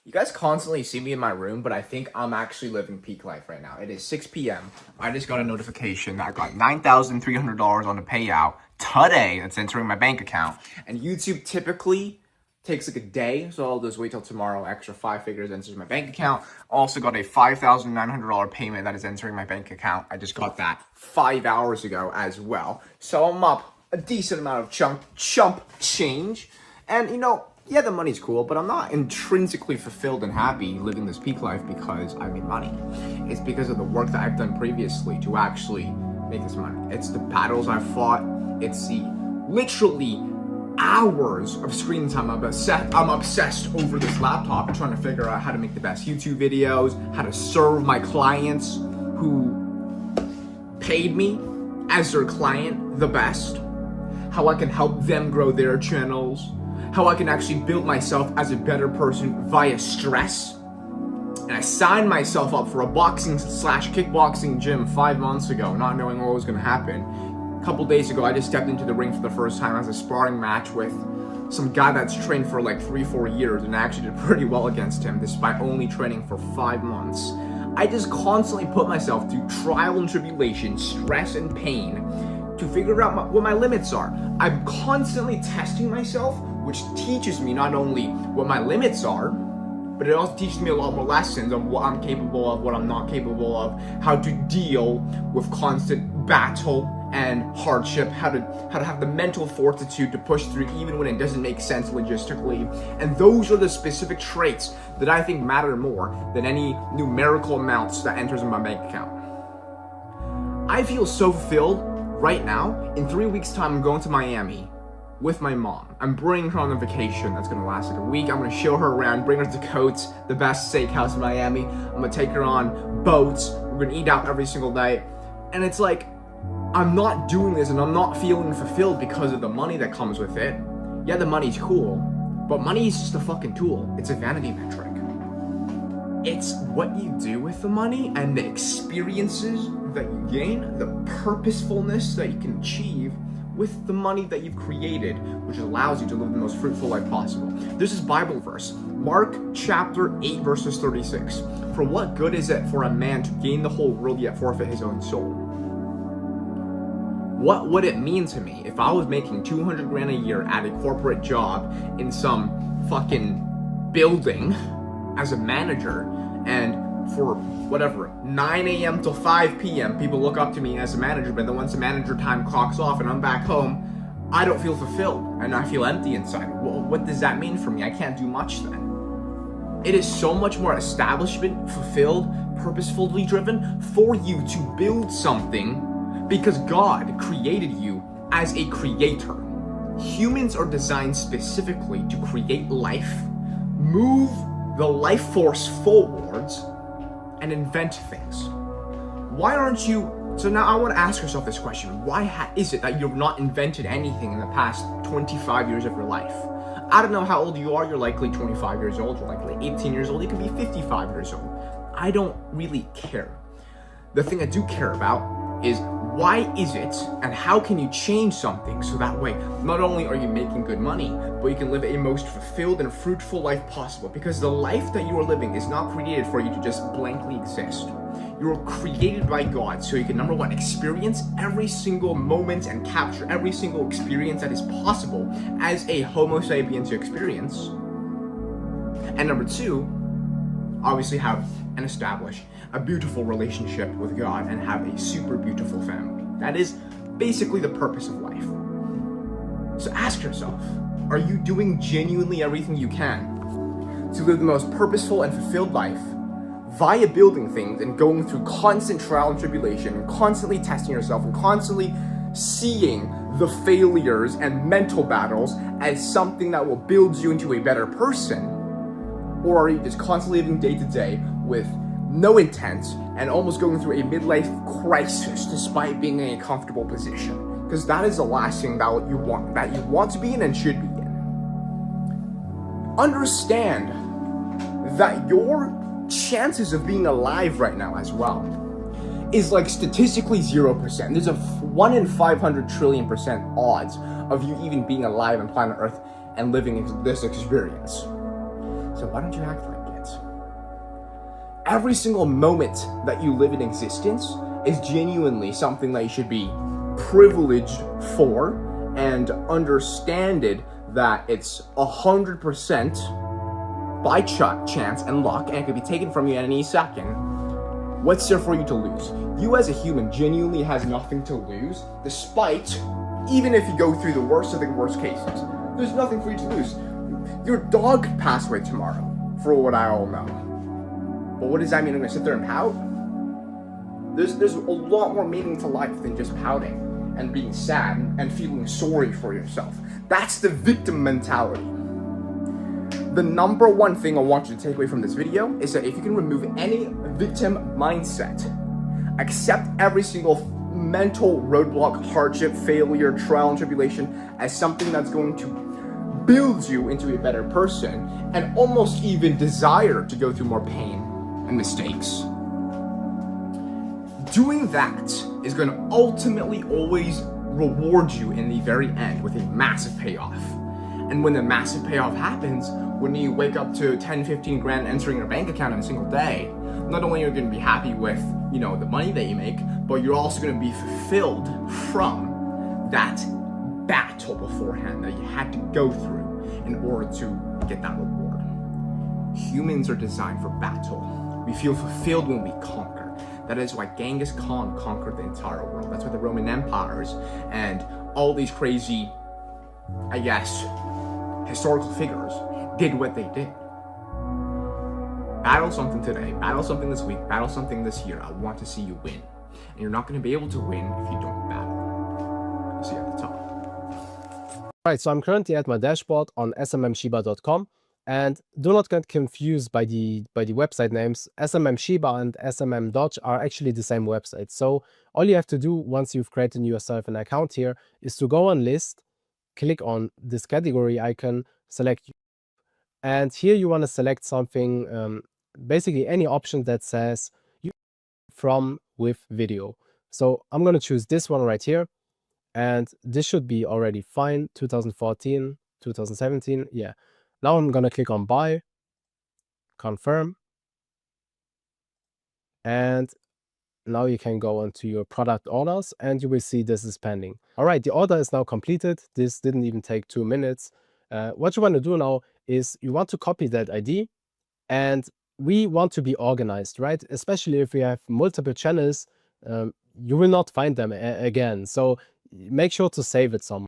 You guys constantly see me in my room, but I think I'm actually living peak life right now. It is 6 p.m. I just got a notification that I got $9,300 on the payout today that's entering my bank account. And YouTube typically takes like a day, so I'll just wait till tomorrow. Extra 5 figures enters my bank account. Also got a $5,900 payment that is entering my bank account. I just got that 5 hours ago as well. So I'm up a decent amount of chump change. And yeah, the money's cool, but I'm not intrinsically fulfilled and happy living this peak life because I made money. It's because of the work that I've done previously to actually make this money. It's the battles I've fought. It's the literally hours of screen time. I'm obsessed over this laptop trying to figure out how to make the best YouTube videos, how to serve my clients who paid me as their client the best, how I can help them grow their channels, how I can actually build myself as a better person via stress. And I signed myself up for a boxing/kickboxing gym 5 months ago, not knowing what was going to happen. A couple days ago, I just stepped into the ring for the first time as a sparring match with some guy that's trained for like 3-4 years, and I actually did pretty well against him despite only training for 5 months. I just constantly put myself through trial and tribulation, stress and pain to figure out what my limits are. I'm constantly testing myself, which teaches me not only what my limits are, but it also teaches me a lot more lessons on what I'm capable of, what I'm not capable of, how to deal with constant battle and hardship, how to have the mental fortitude to push through even when it doesn't make sense logistically. And those are the specific traits that I think matter more than any numerical amounts that enters in my bank account. I feel so fulfilled right now. In 3 weeks' time, I'm going to Miami with my mom. I'm bringing her on a vacation that's gonna last like a week. I'm gonna show her around, bring her to Coates, the best steakhouse in Miami. I'm gonna take her on boats. We're gonna eat out every single night. And it's like, I'm not doing this and I'm not feeling fulfilled because of the money that comes with it. Yeah, the money's cool, but money is just a fucking tool. It's a vanity metric. It's what you do with the money and the experiences that you gain, the purposefulness that you can achieve with the money that you've created, which allows you to live the most fruitful life possible. This is Bible verse, Mark chapter 8, verses 36. For what good is it for a man to gain the whole world yet forfeit his own soul? What would it mean to me if I was making 200 grand a year at a corporate job in some fucking building as a manager, and for whatever, 9 a.m. till 5 p.m. people look up to me as a manager, but then once the manager time clocks off and I'm back home, I don't feel fulfilled and I feel empty inside. Well, what does that mean for me? I can't do much then. It is so much more establishment, fulfilled, purposefully driven for you to build something because God created you as a creator. Humans are designed specifically to create life, move the life force forwards, and invent things. Why aren't you? So now I want to ask yourself this question. Why is it that you've not invented anything in the past 25 years of your life? I don't know how old you are. You're likely 25 years old. You're likely 18 years old. You could be 55 years old. I don't really care. The thing I do care about is why is it and how can you change something so that way not only are you making good money, but you can live a most fulfilled and fruitful life possible, because the life that you are living is not created for you to just blankly exist. You are created by God so you can, number one, experience every single moment and capture every single experience that is possible as a Homo sapiens experience. And number two, obviously have and establish a beautiful relationship with God and have a super beautiful family. That is basically the purpose of life. So ask yourself, are you doing genuinely everything you can to live the most purposeful and fulfilled life via building things and going through constant trial and tribulation and constantly testing yourself and constantly seeing the failures and mental battles as something that will build you into a better person? Or are you just constantly living day to day with no intent and almost going through a midlife crisis despite being in a comfortable position? Because that is the last thing that you want to be in and should be in. Understand that your chances of being alive right now as well is like statistically 0%. There's a 1 in 500 trillion percent odds of you even being alive on planet Earth and living this experience. So why don't you act like it? every single moment that you live in existence is genuinely something that you should be privileged for, and understand it that it's 100% by chance and luck, and it could be taken from you at any second. What's there for you to lose? You as a human genuinely has nothing to lose, despite, even if you go through the worst of the worst cases, there's nothing for you to lose. Your dog could pass away tomorrow, for what I all know. But what does that mean? I'm gonna sit there and pout? There's a lot more meaning to life than just pouting and being sad and feeling sorry for yourself. That's the victim mentality. The number one thing I want you to take away from this video is that if you can remove any victim mindset, accept every single mental roadblock, hardship, failure, trial, and tribulation as something that's going to build you into a better person, and almost even desire to go through more pain and mistakes. Doing that is going to ultimately always reward you in the very end with a massive payoff. And when the massive payoff happens, when you wake up to 10, 15 grand entering your bank account in a single day, not only are you going to be happy with, the money that you make, but you're also going to be fulfilled from that battle beforehand that you had to go through in order to get that reward. Humans are designed for battle. We feel fulfilled when we conquer. That is why Genghis Khan conquered the entire world. That's why the Roman empires and all these crazy, historical figures did what they did. Battle something today, battle something this week, battle something this year. I want to see you win. And you're not going to be able to win if you don't battle. See you at the top. Right, so I'm currently at my dashboard on smmshiba.com, and do not get confused by the website names. SMM Shiba and SMM Dodge are actually the same website. So all you have to do once you've created yourself an account here is to go on list, click on this category icon, select, and here you want to select something, basically any option that says from with video. So I'm going to choose this one right here, and this should be already fine. 2014, 2017, yeah. Now I'm going to click on buy, confirm, and now you can go onto your product orders and you will see this is pending. All right, the order is now completed. This didn't even take 2 minutes. What you want to do now is you want to copy that ID, and we want to be organized, right? Especially if we have multiple channels, you will not find them again. So make sure to save it somewhere.